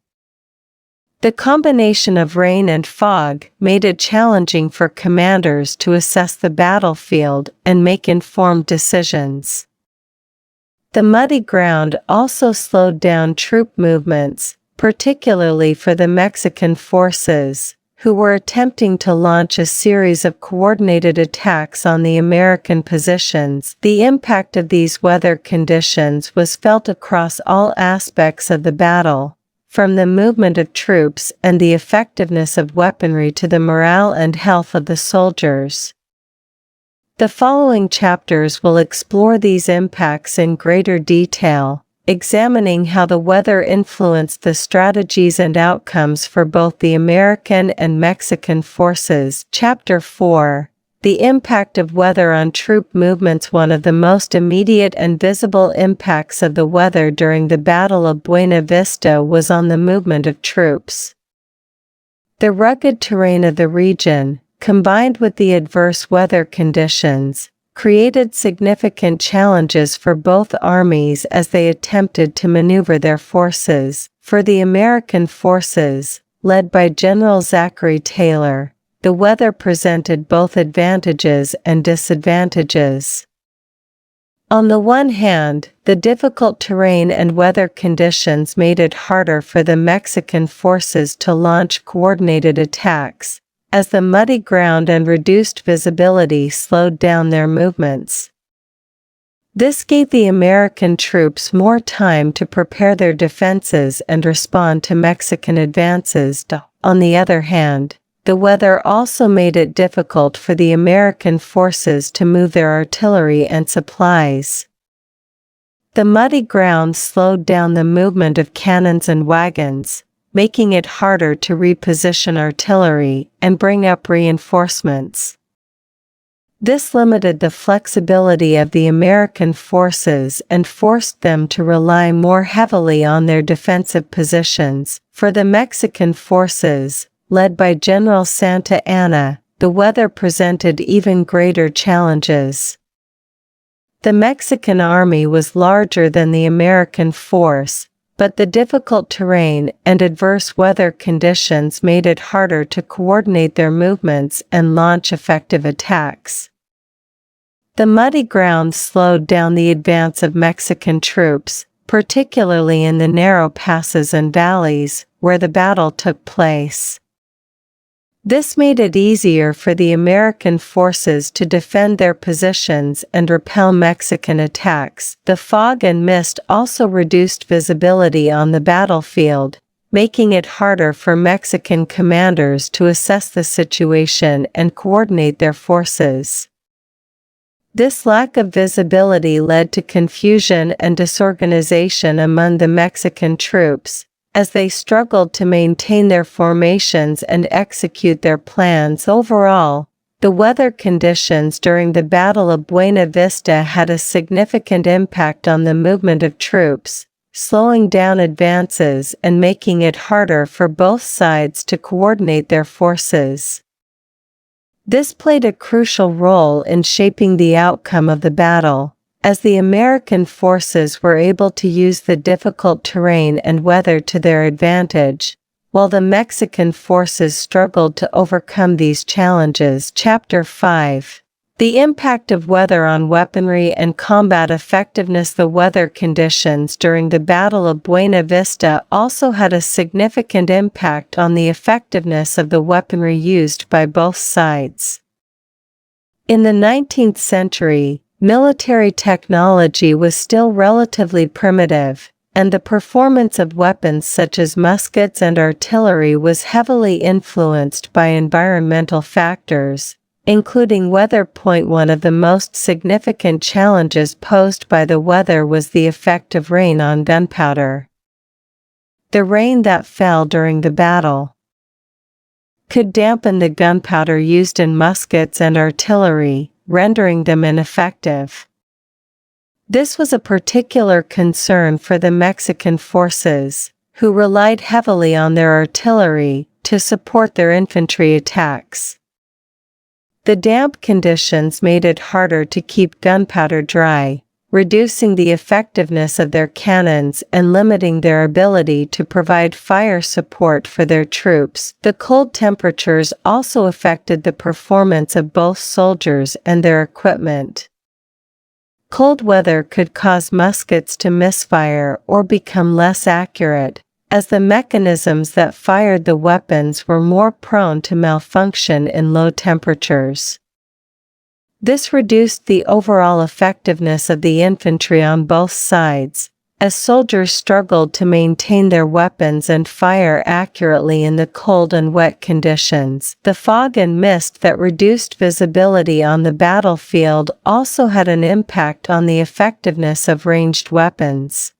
The combination of rain and fog made it challenging for commanders to assess the battlefield and make informed decisions. The muddy ground also slowed down troop movements, particularly for the Mexican forces, who were attempting to launch a series of coordinated attacks on the American positions. The impact of these weather conditions was felt across all aspects of the battle, from the movement of troops and the effectiveness of weaponry to the morale and health of the soldiers. The following chapters will explore these impacts in greater detail, examining how the weather influenced the strategies and outcomes for both the American and Mexican forces. Chapter 4: The impact of weather on troop movements. One of the most immediate and visible impacts of the weather during the Battle of Buena Vista was on the movement of troops. The rugged terrain of the region, combined with the adverse weather conditions, created significant challenges for both armies as they attempted to maneuver their forces. For the American forces, led by General Zachary Taylor, the weather presented both advantages and disadvantages. On the one hand, the difficult terrain and weather conditions made it harder for the Mexican forces to launch coordinated attacks, as the muddy ground and reduced visibility slowed down their movements. This gave the American troops more time to prepare their defenses and respond to Mexican advances. On the other hand, the weather also made it difficult for the American forces to move their artillery and supplies. The muddy ground slowed down the movement of cannons and wagons, making it harder to reposition artillery and bring up reinforcements. This limited the flexibility of the American forces and forced them to rely more heavily on their defensive positions. For the Mexican forces, led by General Santa Anna, the weather presented even greater challenges. The Mexican army was larger than the American force, but the difficult terrain and adverse weather conditions made it harder to coordinate their movements and launch effective attacks. The muddy ground slowed down the advance of Mexican troops, particularly in the narrow passes and valleys where the battle took place. This made it easier for the American forces to defend their positions and repel Mexican attacks. The fog and mist also reduced visibility on the battlefield, making it harder for Mexican commanders to assess the situation and coordinate their forces. This lack of visibility led to confusion and disorganization among the Mexican troops, as they struggled to maintain their formations and execute their plans. Overall, the weather conditions during the Battle of Buena Vista had a significant impact on the movement of troops, slowing down advances and making it harder for both sides to coordinate their forces. This played a crucial role in shaping the outcome of the battle, as the American forces were able to use the difficult terrain and weather to their advantage, while the Mexican forces struggled to overcome these challenges. Chapter 5: The impact of weather on weaponry and combat effectiveness. The weather conditions during the Battle of Buena Vista also had a significant impact on the effectiveness of the weaponry used by both sides. In the 19th century, military technology was still relatively primitive, and the performance of weapons such as muskets and artillery was heavily influenced by environmental factors, including weather. One of the most significant challenges posed by the weather was the effect of rain on gunpowder. The rain that fell during the battle could dampen the gunpowder used in muskets and artillery, rendering them ineffective. This was a particular concern for the Mexican forces, who relied heavily on their artillery to support their infantry attacks. The damp conditions made it harder to keep gunpowder dry, reducing the effectiveness of their cannons and limiting their ability to provide fire support for their troops. The cold temperatures also affected the performance of both soldiers and their equipment. Cold weather could cause muskets to misfire or become less accurate, as the mechanisms that fired the weapons were more prone to malfunction in low temperatures. This reduced the overall effectiveness of the infantry on both sides, as soldiers struggled to maintain their weapons and fire accurately in the cold and wet conditions. The fog and mist that reduced visibility on the battlefield also had an impact on the effectiveness of ranged weapons.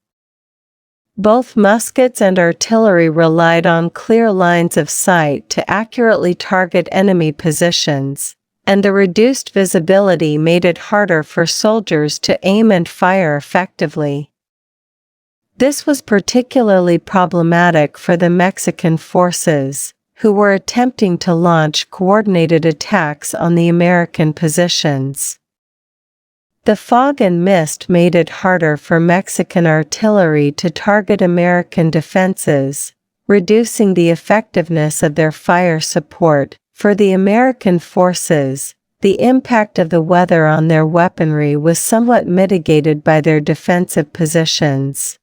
Both muskets and artillery relied on clear lines of sight to accurately target enemy positions, and the reduced visibility made it harder for soldiers to aim and fire effectively. This was particularly problematic for the Mexican forces, who were attempting to launch coordinated attacks on the American positions. The fog and mist made it harder for Mexican artillery to target American defenses, reducing the effectiveness of their fire support. For the American forces, the impact of the weather on their weaponry was somewhat mitigated by their defensive positions.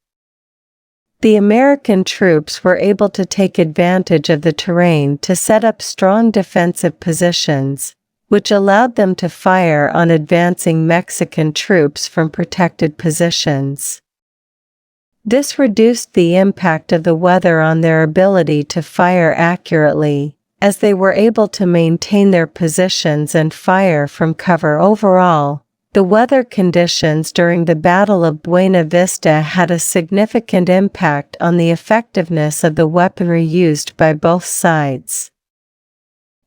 The American troops were able to take advantage of the terrain to set up strong defensive positions, which allowed them to fire on advancing Mexican troops from protected positions. This reduced the impact of the weather on their ability to fire accurately, as they were able to maintain their positions and fire from cover. Overall, the weather conditions during the Battle of Buena Vista had a significant impact on the effectiveness of the weaponry used by both sides.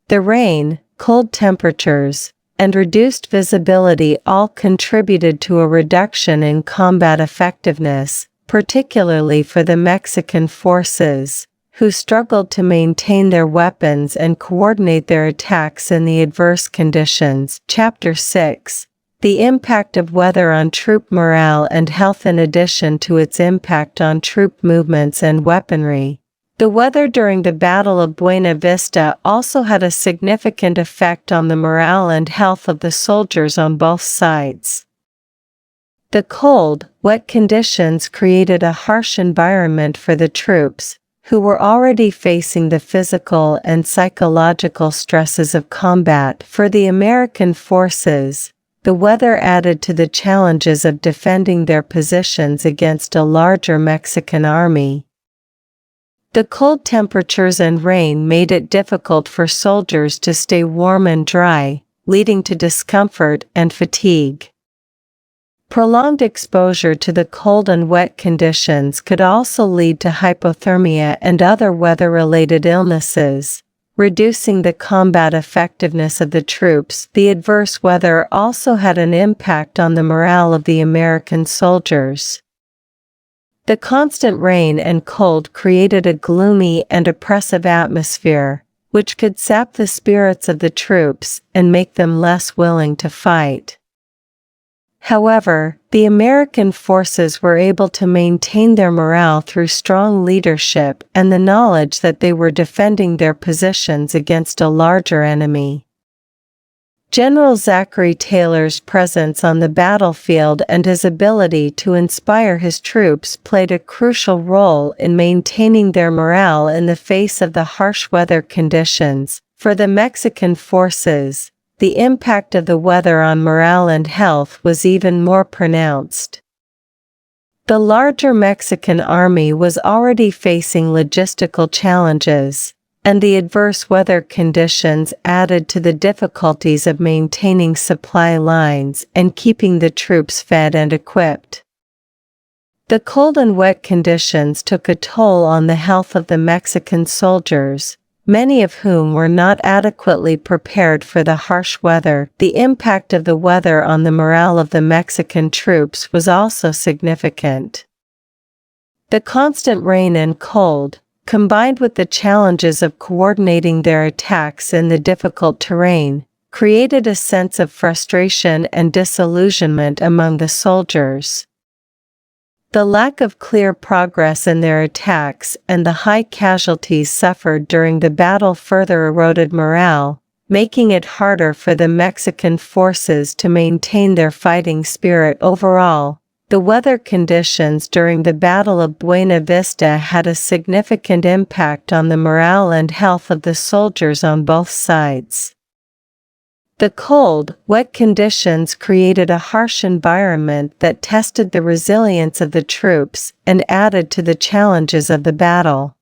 The rain, cold temperatures, and reduced visibility all contributed to a reduction in combat effectiveness, particularly for the Mexican forces, who struggled to maintain their weapons and coordinate their attacks in the adverse conditions. Chapter 6. The impact of weather on troop morale and health. In addition to its impact on troop movements and weaponry, the weather during the Battle of Buena Vista also had a significant effect on the morale and health of the soldiers on both sides. The cold, wet conditions created a harsh environment for the troops, who were already facing the physical and psychological stresses of combat. For the American forces, the weather added to the challenges of defending their positions against a larger Mexican army. The cold temperatures and rain made it difficult for soldiers to stay warm and dry, leading to discomfort and fatigue. Prolonged exposure to the cold and wet conditions could also lead to hypothermia and other weather-related illnesses, reducing the combat effectiveness of the troops. The adverse weather also had an impact on the morale of the American soldiers. The constant rain and cold created a gloomy and oppressive atmosphere, which could sap the spirits of the troops and make them less willing to fight. However, the American forces were able to maintain their morale through strong leadership and the knowledge that they were defending their positions against a larger enemy. General Zachary Taylor's presence on the battlefield and his ability to inspire his troops played a crucial role in maintaining their morale in the face of the harsh weather conditions. For the Mexican forces, the impact of the weather on morale and health was even more pronounced. The larger Mexican army was already facing logistical challenges, and the adverse weather conditions added to the difficulties of maintaining supply lines and keeping the troops fed and equipped. The cold and wet conditions took a toll on the health of the Mexican soldiers, many of whom were not adequately prepared for the harsh weather. The impact of the weather on the morale of the Mexican troops was also significant. The constant rain and cold, combined with the challenges of coordinating their attacks in the difficult terrain, created a sense of frustration and disillusionment among the soldiers. The lack of clear progress in their attacks and the high casualties suffered during the battle further eroded morale, making it harder for the Mexican forces to maintain their fighting spirit overall. The weather conditions during the Battle of Buena Vista had a significant impact on the morale and health of the soldiers on both sides. The cold, wet conditions created a harsh environment that tested the resilience of the troops and added to the challenges of the battle.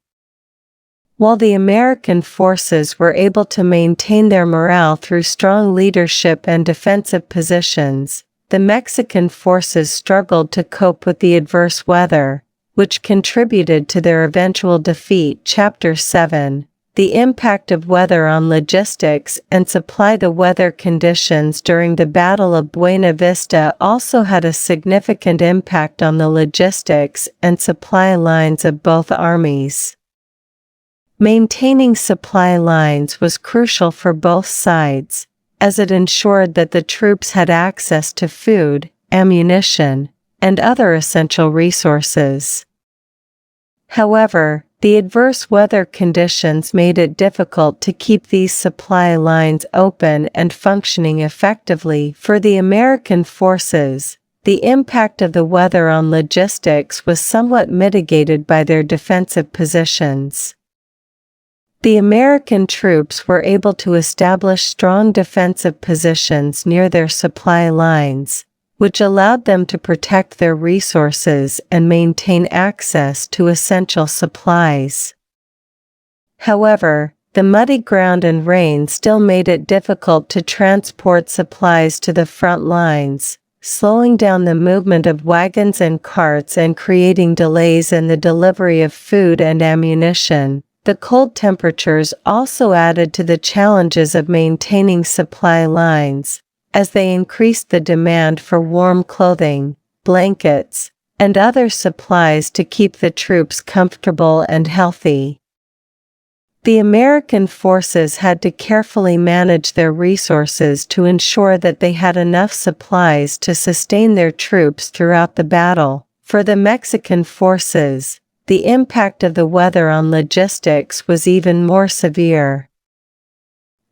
While the American forces were able to maintain their morale through strong leadership and defensive positions, the Mexican forces struggled to cope with the adverse weather, which contributed to their eventual defeat. Chapter 7. The impact of weather on logistics and supply. The weather conditions during the Battle of Buena Vista also had a significant impact on the logistics and supply lines of both armies. Maintaining supply lines was crucial for both sides, as it ensured that the troops had access to food, ammunition, and other essential resources. However, the adverse weather conditions made it difficult to keep these supply lines open and functioning effectively for the American forces. The impact of the weather on logistics was somewhat mitigated by their defensive positions. The American troops were able to establish strong defensive positions near their supply lines, which allowed them to protect their resources and maintain access to essential supplies. However, the muddy ground and rain still made it difficult to transport supplies to the front lines, slowing down the movement of wagons and carts and creating delays in the delivery of food and ammunition. The cold temperatures also added to the challenges of maintaining supply lines, as they increased the demand for warm clothing, blankets, and other supplies to keep the troops comfortable and healthy. The American forces had to carefully manage their resources to ensure that they had enough supplies to sustain their troops throughout the battle. For the Mexican forces, the impact of the weather on logistics was even more severe.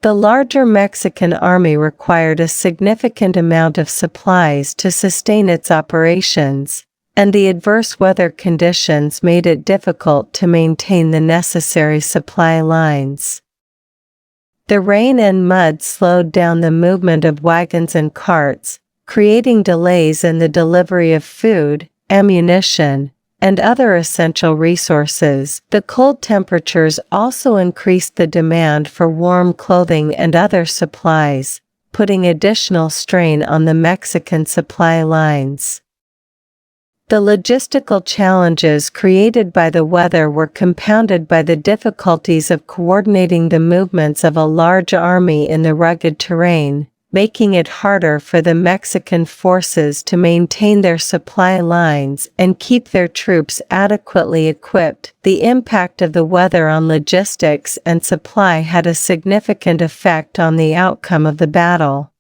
The larger Mexican army required a significant amount of supplies to sustain its operations, and the adverse weather conditions made it difficult to maintain the necessary supply lines. The rain and mud slowed down the movement of wagons and carts, creating delays in the delivery of food, ammunition, and other essential resources. The cold temperatures also increased the demand for warm clothing and other supplies, putting additional strain on the Mexican supply lines. The logistical challenges created by the weather were compounded by the difficulties of coordinating the movements of a large army in the rugged terrain, making it harder for the Mexican forces to maintain their supply lines and keep their troops adequately equipped. The impact of the weather on logistics and supply had a significant effect on the outcome of the battle.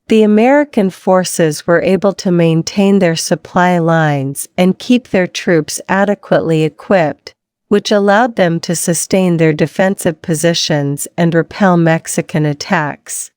The American forces were able to maintain their supply lines and keep their troops adequately equipped, which allowed them to sustain their defensive positions and repel Mexican attacks.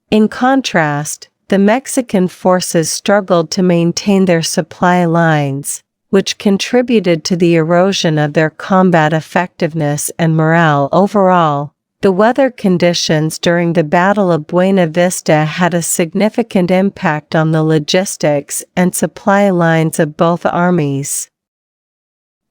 In contrast, the Mexican forces struggled to maintain their supply lines, which contributed to the erosion of their combat effectiveness and morale overall. The weather conditions during the Battle of Buena Vista had a significant impact on the logistics and supply lines of both armies.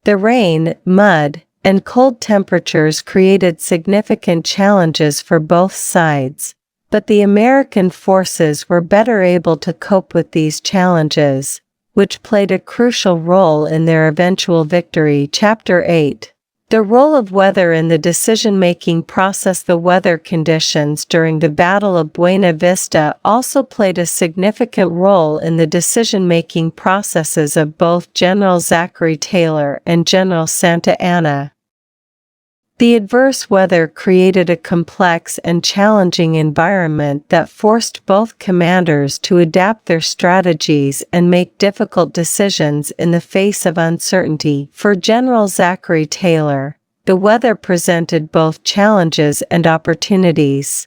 The rain, mud, and cold temperatures created significant challenges for both sides, but the American forces were better able to cope with these challenges, which played a crucial role in their eventual victory. Chapter 8. The role of weather in the decision-making process. The weather conditions during the Battle of Buena Vista also played a significant role in the decision-making processes of both General Zachary Taylor and General Santa Anna. The adverse weather created a complex and challenging environment that forced both commanders to adapt their strategies and make difficult decisions in the face of uncertainty. For General Zachary Taylor, the weather presented both challenges and opportunities.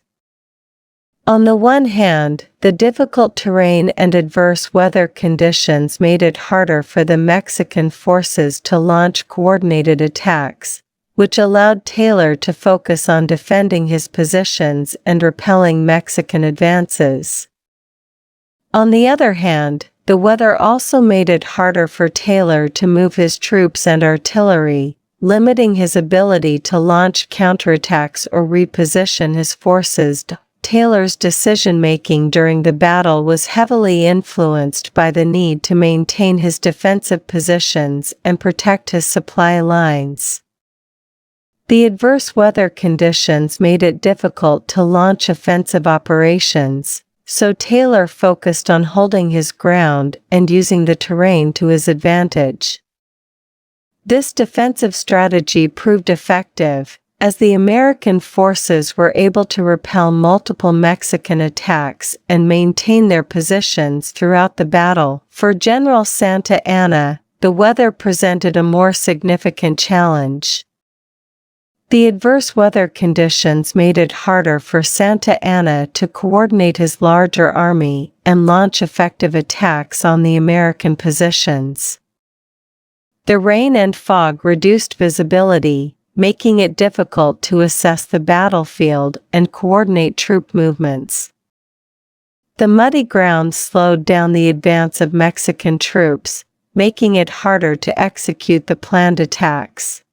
On the one hand, the difficult terrain and adverse weather conditions made it harder for the Mexican forces to launch coordinated attacks, which allowed Taylor to focus on defending his positions and repelling Mexican advances. On the other hand, the weather also made it harder for Taylor to move his troops and artillery, limiting his ability to launch counterattacks or reposition his forces. Taylor's decision-making during the battle was heavily influenced by the need to maintain his defensive positions and protect his supply lines. The adverse weather conditions made it difficult to launch offensive operations, so Taylor focused on holding his ground and using the terrain to his advantage. This defensive strategy proved effective, as the American forces were able to repel multiple Mexican attacks and maintain their positions throughout the battle. For General Santa Anna, the weather presented a more significant challenge. The adverse weather conditions made it harder for Santa Anna to coordinate his larger army and launch effective attacks on the American positions. The rain and fog reduced visibility, making it difficult to assess the battlefield and coordinate troop movements. The muddy ground slowed down the advance of Mexican troops, making it harder to execute the planned attacks.